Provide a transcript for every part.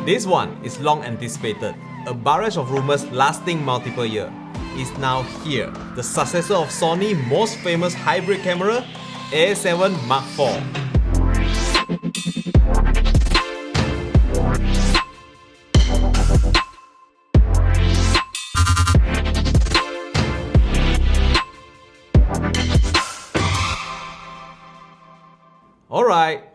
This one is long anticipated. A barrage of rumors lasting multiple years is now here. The successor of Sony's most famous hybrid camera, A7 Mark IV.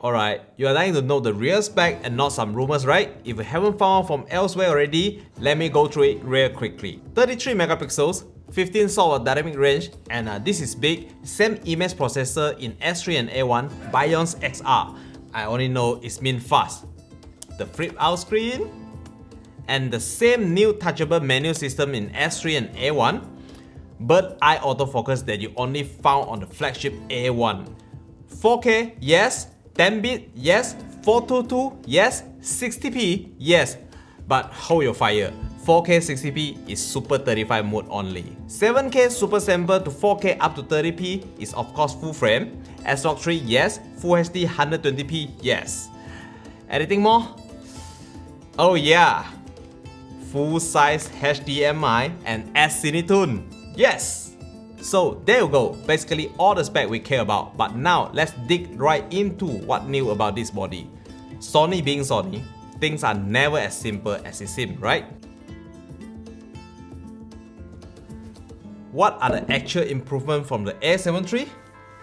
Alright, you are dying to know the real spec and not some rumors, right? If you haven't found out from elsewhere already, let me go through it real quickly. 33 megapixels, 15 SAW of dynamic range, and this is big, same image processor in S3 and A1, Bions XR. I only know it means fast. The flip out screen, and the same new touchable menu system in S3 and A1, bird eye autofocus that you only found on the flagship A1. 4K, yes. 10-bit, yes. 422, yes. 60p, yes. But hold your fire. 4K 60p is Super 35 mode only. 7K Super Sample to 4K up to 30p is of course full frame. S-Log 3, yes. Full HD 120p, yes. Anything more? Oh yeah. Full size HDMI and S-Cinetune, yes. So there you go, basically all the spec we care about. But now let's dig right into what new about this body. Sony being Sony, things are never as simple as it seems, right? What are the actual improvements from the A7 III?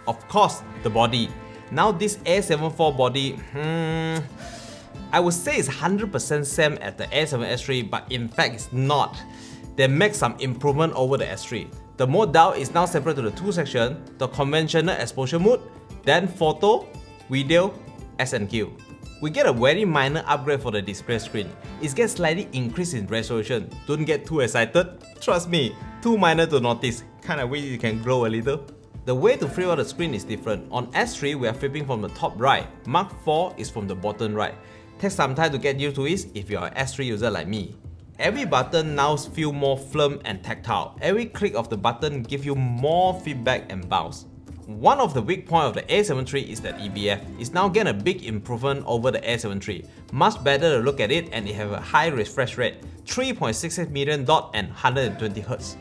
Of course, the body. Now this A7 IV body, I would say it's 100% same as the A7S III, but in fact it's not. They make some improvement over the S3. The mode dial is now separated to the two sections, the conventional exposure mode, then photo, video, S&Q. We get a very minor upgrade for the display screen. It gets slightly increased in resolution. Don't get too excited. Trust me, too minor to notice. Kinda wish you can grow a little. The way to flip out the screen is different. On S3, we are flipping from the top right. Mark IV is from the bottom right. Takes some time to get used to it if you are an S3 user like me. Every button now feels more firm and tactile. Every click of the button gives you more feedback and bounce. One of the weak points of the A7 III is that EBF is now getting a big improvement over the A7 III. Much better to look at it, and it have a high refresh rate, 3.68 million dot and 120Hz.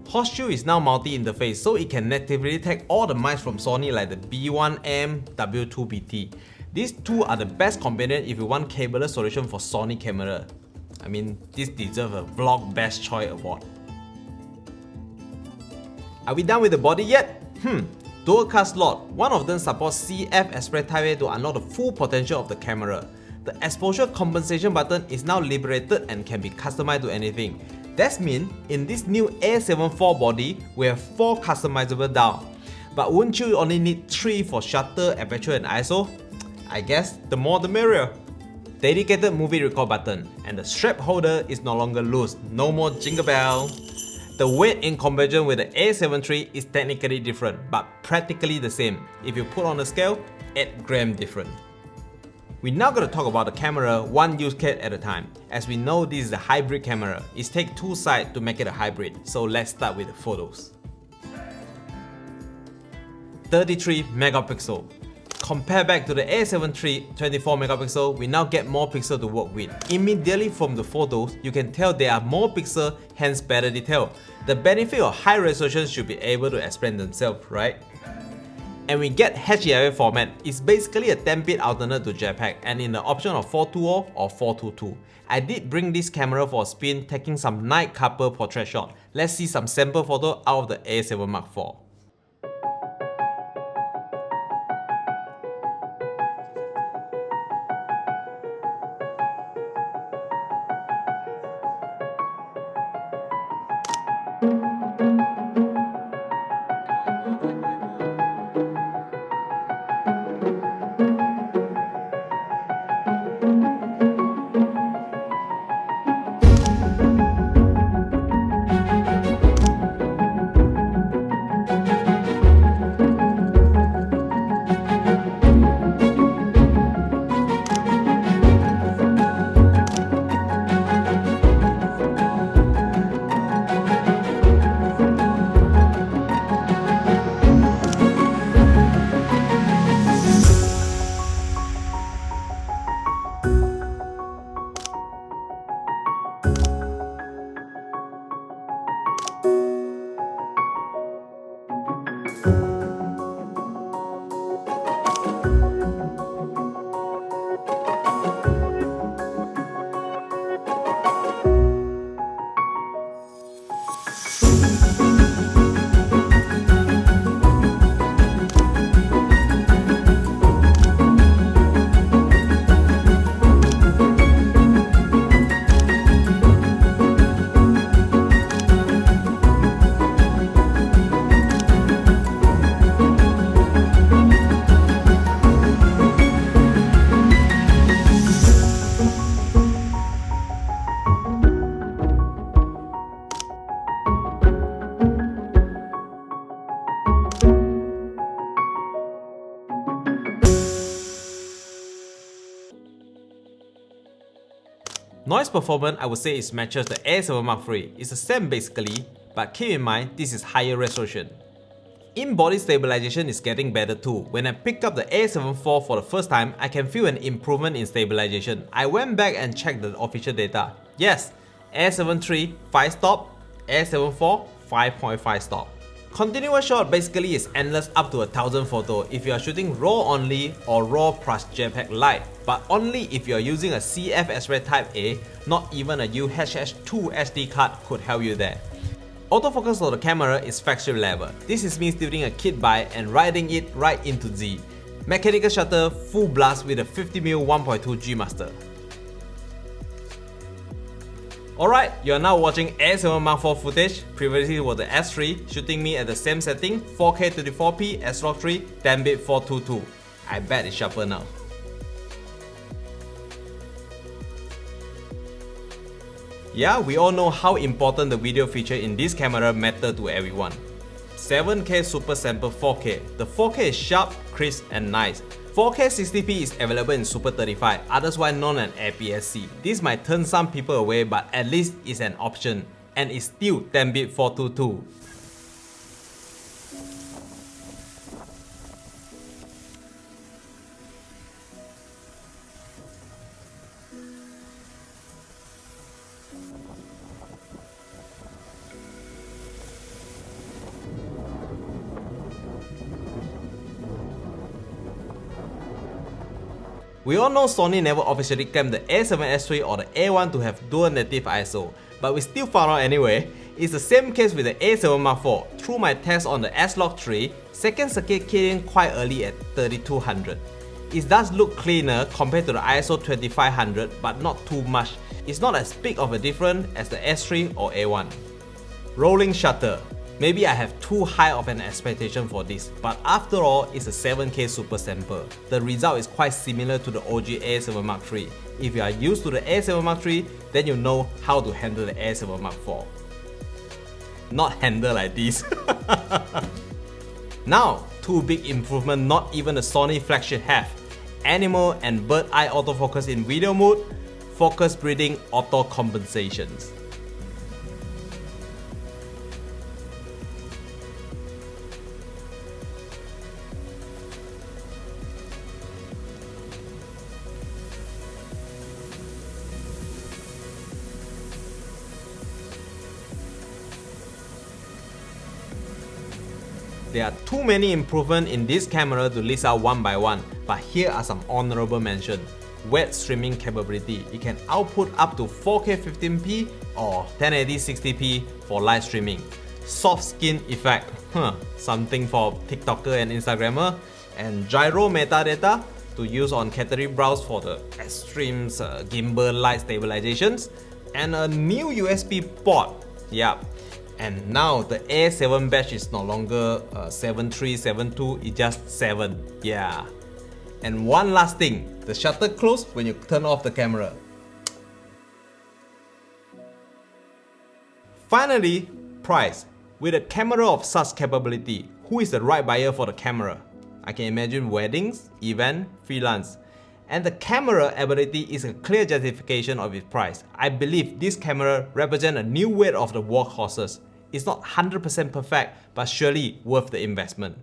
Horseshoe is now multi-interface, so it can natively take all the mics from Sony like the B1M, W2BT. These two are the best companion if you want cableless solution for Sony camera. I mean, this deserves a Vlog Best Choice award. Are we done with the body yet? Dual card slot. One of them supports CF Express Type A to unlock the full potential of the camera. The exposure compensation button is now liberated and can be customized to anything. That means in this new A7 IV body, we have 4 customizable dials. But wouldn't you only need 3 for shutter, aperture and ISO? I guess the more the merrier. Dedicated movie record button, and the strap holder is no longer loose, no more jingle bell. The weight in comparison with the A7 III is technically different, but practically the same. If you put on the scale, 8 grams different. We're now going to talk about the camera one use case at a time. As we know, this is a hybrid camera. It takes 2 sides to make it a hybrid, so let's start with the photos. 33 megapixel. Compare back to the A7 III 24 megapixel, we now get more pixels to work with. Immediately from the photos, you can tell there are more pixels, hence better detail. The benefit of high resolution should be able to explain themselves, right? And we get HEIF format. It's basically a 10-bit alternate to JPEG, and in the option of 420 or 422. I did bring this camera for a spin, taking some night couple portrait shot. Let's see some sample photo out of the A7 Mark IV. Noise performance, I would say it matches the A7 Mark III. It's the same basically, but keep in mind this is higher resolution. In-body stabilization is getting better too. When I picked up the A7 IV for the first time, I can feel an improvement in stabilization. I went back and checked the official data. Yes, A7 III 5 stop, A7 IV 5.5 stop. Continuous shot basically is endless up to 1000 photo if you are shooting RAW only or RAW plus JPEG Lite, but only if you are using a CF X-Ray Type A, not even a UHH-2 SD card could help you there. Autofocus of the camera is factory level. This is me stealing a kit buy and riding it right into Z. Mechanical shutter full blast with a 50mm 1.2 G Master. Alright, you are now watching A7 Mark IV footage. Previously was the S3 shooting me at the same setting, 4K 24p, S-Log3, 10-bit 422. I bet it's sharper now. Yeah, we all know how important the video feature in this camera matter to everyone. 7K Super Sample 4K. The 4K is sharp, crisp and nice. 4K 60p is available in Super 35, otherwise known as APS-C. This might turn some people away, but at least it's an option, and it's still 10-bit 422. We all know Sony never officially claimed the A7S III or the A1 to have dual native ISO, but we still found out anyway. It's the same case with the A7 Mark IV. Through my test on the S-Log3, second circuit kicked in quite early at 3200. It does look cleaner compared to the ISO 2500, but not too much. It's not as big of a difference as the S3 or A1. Rolling shutter. Maybe I have too high of an expectation for this, but after all, it's a 7K super sample. The result is quite similar to the OG A7 Mark III. If you are used to the A7 Mark III, then you know how to handle the A7 Mark IV. Not handle like this. Now, two big improvements not even the Sony flagship have. Animal and bird eye autofocus in video mode, focus breathing auto compensations. There are too many improvements in this camera to list out one by one, but here are some honorable mentions. Wet streaming capability. It can output up to 4K 15p or 1080 60p for live streaming. Soft skin effect, something for TikToker and Instagrammer. And gyro metadata to use on catering browse for the extreme gimbal light stabilizations. And a new USB port. Yep. And now the A7 batch is no longer 7372, it's just 7. Yeah. And one last thing, the shutter closes when you turn off the camera. Finally, price. With a camera of such capability, who is the right buyer for the camera? I can imagine weddings, event, freelance. And the camera ability is a clear justification of its price. I believe this camera represents a new way of the workhorses. It's not 100% perfect, but surely worth the investment.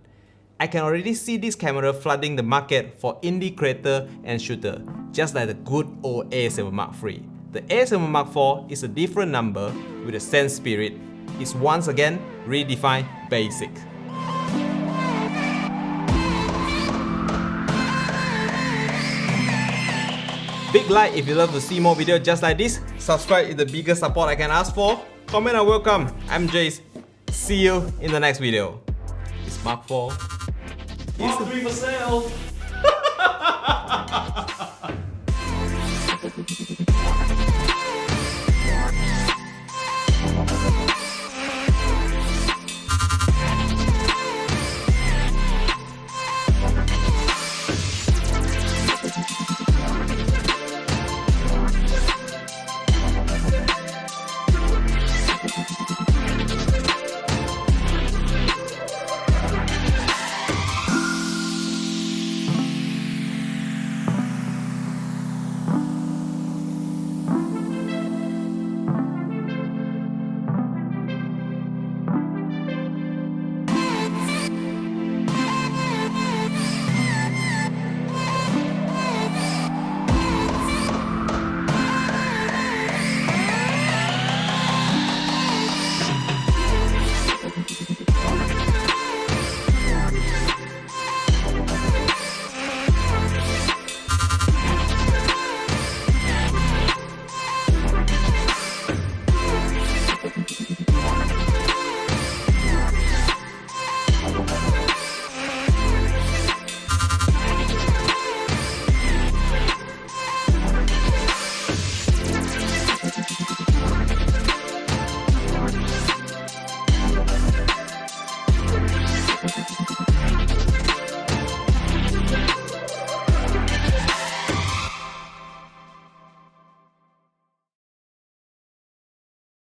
I can already see this camera flooding the market for indie creator and shooter, just like the good old A7 Mark III. The A7 Mark IV is a different number with the same spirit. It's once again redefined basic. Big like if you love to see more videos just like this. Subscribe is the biggest support I can ask for. Comment are welcome. I'm Jayz. See you in the next video. It's Mark IV. Mark III for sale!